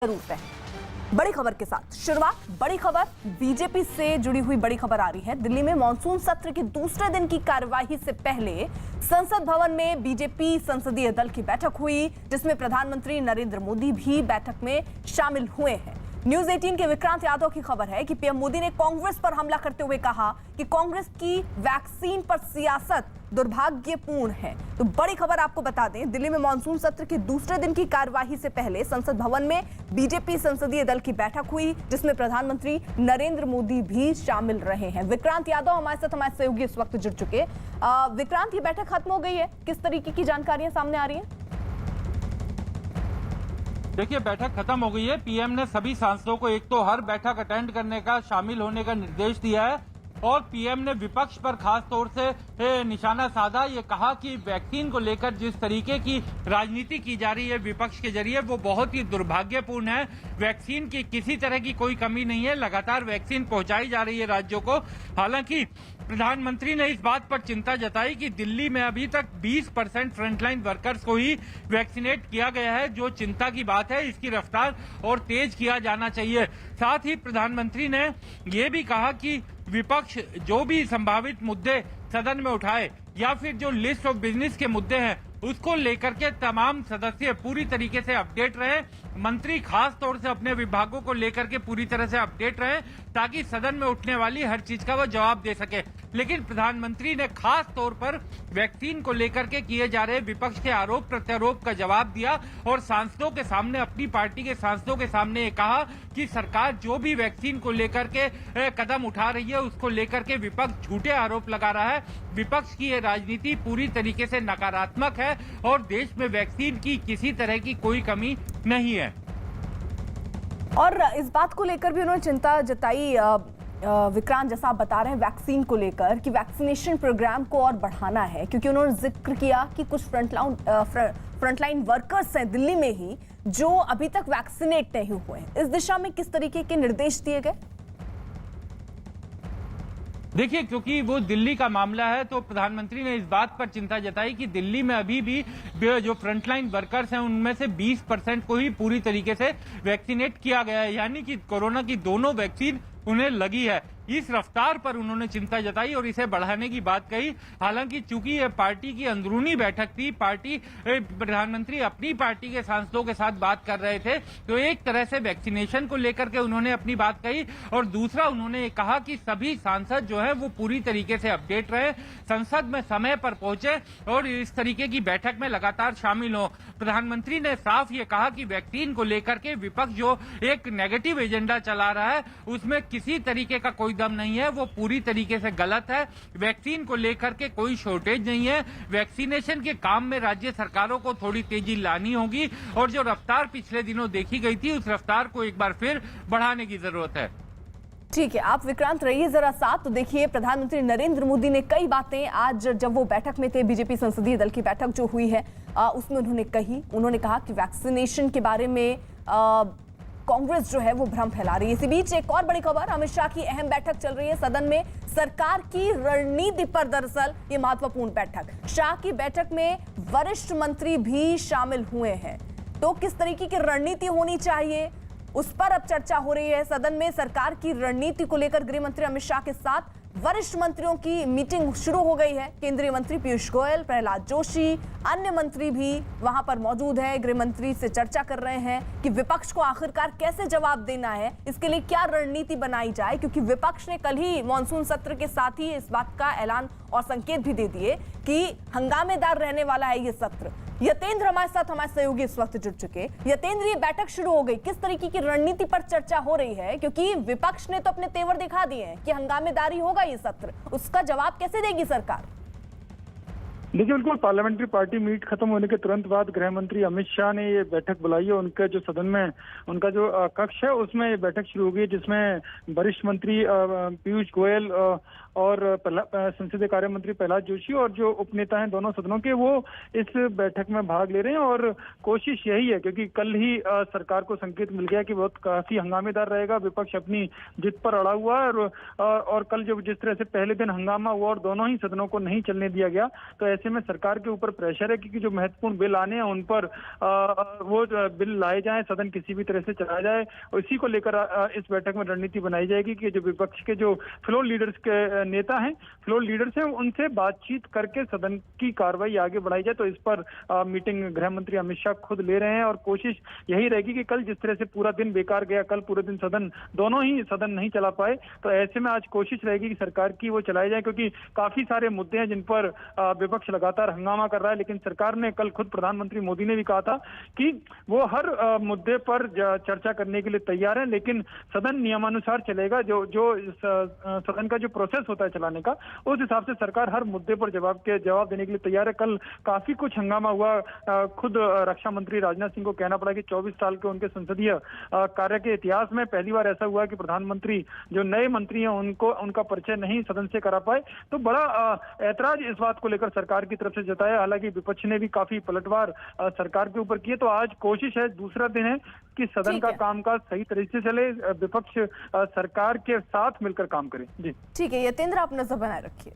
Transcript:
रूप है। बड़ी खबर के साथ शुरुआत। बड़ी खबर बीजेपी से जुड़ी हुई बड़ी खबर आ रही है। दिल्ली में मॉनसून सत्र के दूसरे दिन की कार्यवाही से पहले संसद भवन में बीजेपी संसदीय दल की बैठक हुई, जिसमें प्रधानमंत्री नरेंद्र मोदी भी बैठक में शामिल हुए हैं। न्यूज 18 के विक्रांत यादव की खबर है कि पीएम मोदी ने कांग्रेस पर हमला करते हुए कहा कि कांग्रेस की वैक्सीन पर सियासत दुर्भाग्यपूर्ण है। तो बड़ी खबर आपको बता दें, दिल्ली में मॉनसून सत्र के दूसरे दिन की कार्यवाही से पहले संसद भवन में बीजेपी संसदीय दल की बैठक हुई, जिसमें प्रधानमंत्री नरेंद्र मोदी भी शामिल रहे हैं। विक्रांत यादव हमारे सहयोगी इस वक्त जुड़ चुके। विक्रांत, ये बैठक खत्म हो गई है, किस तरीके की जानकारियां सामने आ रही हैं? देखिए, बैठक खत्म हो गई है। पीएम ने सभी सांसदों को एक तो हर बैठक अटेंड करने का, शामिल होने का निर्देश दिया है और पीएम ने विपक्ष पर खास तौर से निशाना साधा। ये कहा कि वैक्सीन को लेकर जिस तरीके की राजनीति की जा रही है विपक्ष के जरिए, वो बहुत ही दुर्भाग्यपूर्ण है। वैक्सीन की किसी तरह की कोई कमी नहीं है, लगातार वैक्सीन पहुंचाई जा रही है राज्यों को। हालांकि प्रधानमंत्री ने इस बात पर चिंता जताई कि दिल्ली में अभी तक 20% फ्रंटलाइन वर्कर्स को ही वैक्सीनेट किया गया है, जो चिंता की बात है। इसकी रफ्तार और तेज किया जाना चाहिए। साथ ही प्रधानमंत्री ने ये भी कहा कि विपक्ष जो भी संभावित मुद्दे सदन में उठाए या फिर जो लिस्ट ऑफ बिजनेस के मुद्दे हैं उसको लेकर के तमाम सदस्य पूरी तरीके से अपडेट रहे। मंत्री खास तौर से अपने विभागों को लेकर के पूरी तरह से अपडेट रहे, ताकि सदन में उठने वाली हर चीज का वो जवाब दे सके। लेकिन प्रधानमंत्री ने खास तौर पर वैक्सीन को लेकर के किए जा रहे विपक्ष के आरोप प्रत्यारोप का जवाब दिया और सांसदों के सामने, अपनी पार्टी के सांसदों के सामने ये कहा कि सरकार जो भी वैक्सीन को लेकर के कदम उठा रही है उसको लेकर के विपक्ष झूठे आरोप लगा रहा है। विपक्ष की ये राजनीति पूरी तरीके से नकारात्मक है और देश में वैक्सीन की किसी तरह की कोई कमी नहीं है। और इस बात को लेकर भी उन्होंने चिंता जताई विक्रांत, जैसा आप बता रहे हैं वैक्सीन को लेकर कि वैक्सीनेशन प्रोग्राम को और बढ़ाना है, क्योंकि उन्होंने जिक्र किया कि कुछ फ्रंटलाइन वर्कर्स हैं दिल्ली में ही जो अभी तक वैक्सीनेट नहीं हुए हैं। इस दिशा में किस तरीके के निर्देश दिए गए? देखिए, क्योंकि वो दिल्ली का मामला है तो प्रधानमंत्री ने इस बात पर चिंता jataई कि दिल्ली में अभी भी जो फ्रंटलाइन वर्कर्स हैं उनमें से 20% को ही पूरी तरीके से वैक्सीनेट किया गया है, यानी कि कोरोना की दोनों वैक्सीन उन्हें लगी है। इस रफ्तार पर उन्होंने चिंता जताई और इसे बढ़ाने की बात कही। हालांकि चूंकि ये पार्टी की अंदरूनी बैठक थी, प्रधानमंत्री अपनी पार्टी के सांसदों के साथ बात कर रहे थे, तो एक तरह से वैक्सीनेशन को लेकर के उन्होंने अपनी बात कही और दूसरा उन्होंने कहा कि सभी सांसद जो है वो पूरी तरीके से अपडेट रहे, संसद में समय पर पहुंचे और इस तरीके की बैठक में लगातार शामिल हो। प्रधानमंत्री ने साफ ये कहा कि वैक्सीन को लेकर के विपक्ष जो एक नेगेटिव एजेंडा चला रहा है उसमें किसी तरीके का कोई दम नहीं है, वो पूरी तरीके से गलत है। वैक्सीन को लेकर के कोई शॉर्टेज नहीं है। वैक्सीनेशन के काम में राज्य सरकारों को थोड़ी तेजी लानी होगी और जो रफ्तार पिछले दिनों देखी गई थी उस रफ्तार को एक बार फिर बढ़ाने की जरूरत है। ठीक है, आप विक्रांत रहिए जरा साथ। तो देखिए, प्रधानमंत्री नरेंद्र मोदी ने कई बातें आज जब वो बैठक में थे, बीजेपी संसदीय दल की बैठक जो हुई है उसमें उन्होंने कहा कि वैक्सीनेशन के बारे में कांग्रेस जो है वो भ्रम फैला रही है। इसी बीच एक और बड़ी खबर, अमित शाह की अहम बैठक चल रही है सदन में, सरकार की रणनीति पर। दरअसल ये महत्वपूर्ण बैठक, शाह की बैठक में वरिष्ठ मंत्री भी शामिल हुए हैं। तो किस तरीके की रणनीति होनी चाहिए उस पर अब चर्चा हो रही है सदन में। सरकार की रणनीति को लेकर गृह मंत्री अमित शाह के साथ वरिष्ठ मंत्रियों की मीटिंग शुरू हो गई है। केंद्रीय मंत्री पीयूष गोयल, प्रहलाद जोशी, अन्य मंत्री भी वहां पर मौजूद है। गृह मंत्री से चर्चा कर रहे हैं कि विपक्ष को आखिरकार कैसे जवाब देना है, इसके लिए क्या रणनीति बनाई जाए, क्योंकि विपक्ष ने कल ही मॉनसून सत्र के साथ ही इस बात का ऐलान और संकेत भी दे दिए कि हंगामेदार रहने वाला है ये सत्र। यतेंद्र हमारे साथ, हमारे सहयोगी इस वक्त जुड़ चुके। यतेंद्र, ये बैठक शुरू हो गई, किस तरीके की रणनीति पर चर्चा हो रही है? क्योंकि विपक्ष ने तो अपने तेवर दिखा दिए हैं कि हंगामेदारी होगा ये सत्र, उसका जवाब कैसे देगी सरकार? देखिए, बिल्कुल पार्लियामेंट्री पार्टी मीट खत्म होने के तुरंत बाद गृह मंत्री अमित शाह ने ये बैठक बुलाई है। उनके जो सदन में उनका जो कक्ष है उसमें ये बैठक शुरू हो गई, जिसमें वरिष्ठ मंत्री पीयूष गोयल और संसदीय कार्य मंत्री प्रहलाद जोशी और जो उपनेता हैं दोनों सदनों के, वो इस बैठक में भाग ले रहे हैं। और कोशिश यही है, क्योंकि कल ही सरकार को संकेत मिल गया कि बहुत काफी हंगामेदार रहेगा, विपक्ष अपनी जिद पर अड़ा हुआ है और कल जब जिस तरह से पहले दिन हंगामा हुआ और दोनों ही सदनों को नहीं चलने दिया गया, तो ऐसे में सरकार के ऊपर प्रेशर है कि जो महत्वपूर्ण बिल आने हैं उन पर वो बिल लाए जाएं, सदन किसी भी तरह से चलाया जाए। और इसी को लेकर इस बैठक में रणनीति बनाई जाएगी कि जो विपक्ष के जो फ्लोर लीडर्स के नेता हैं, फ्लोर लीडर्स हैं, उनसे बातचीत करके सदन की कार्रवाई आगे बढ़ाई जाए। तो इस पर मीटिंग गृह मंत्री अमित शाह खुद ले रहे हैं और कोशिश यही रहेगी कि कल जिस तरह से पूरा दिन बेकार गया, कल पूरे दिन सदन दोनों ही सदन नहीं चला पाए, तो ऐसे में आज कोशिश रहेगी कि सरकार की वो चलाई जाए, क्योंकि काफी सारे मुद्दे हैं जिन पर विपक्ष लगातार हंगामा कर रहा है। लेकिन सरकार ने कल खुद प्रधानमंत्री मोदी ने भी कहा था कि वो हर मुद्दे पर चर्चा करने के लिए तैयार है, लेकिन सदन नियमानुसार चलेगा। जो सदन का जो प्रोसेस होता है चलाने का, उस हिसाब से सरकार हर मुद्दे पर जवाब देने के लिए तैयार है। कल काफी कुछ हंगामा हुआ, खुद रक्षा मंत्री राजनाथ सिंह को कहना पड़ा कि 24 साल के उनके संसदीय कार्य के इतिहास में पहली बार ऐसा हुआ कि प्रधानमंत्री जो नए मंत्री हैं उनका परिचय नहीं सदन से करा पाए। तो बड़ा ऐतराज इस बात को लेकर सरकार की तरफ से जताया। हालांकि विपक्ष ने भी काफी पलटवार सरकार के ऊपर किए। तो आज कोशिश है, दूसरा दिन है कि सदन का कामकाज सही तरीके से चले, विपक्ष सरकार के साथ मिलकर काम करे। जी ठीक है यतेंद्र, आप नजर बनाए रखिए।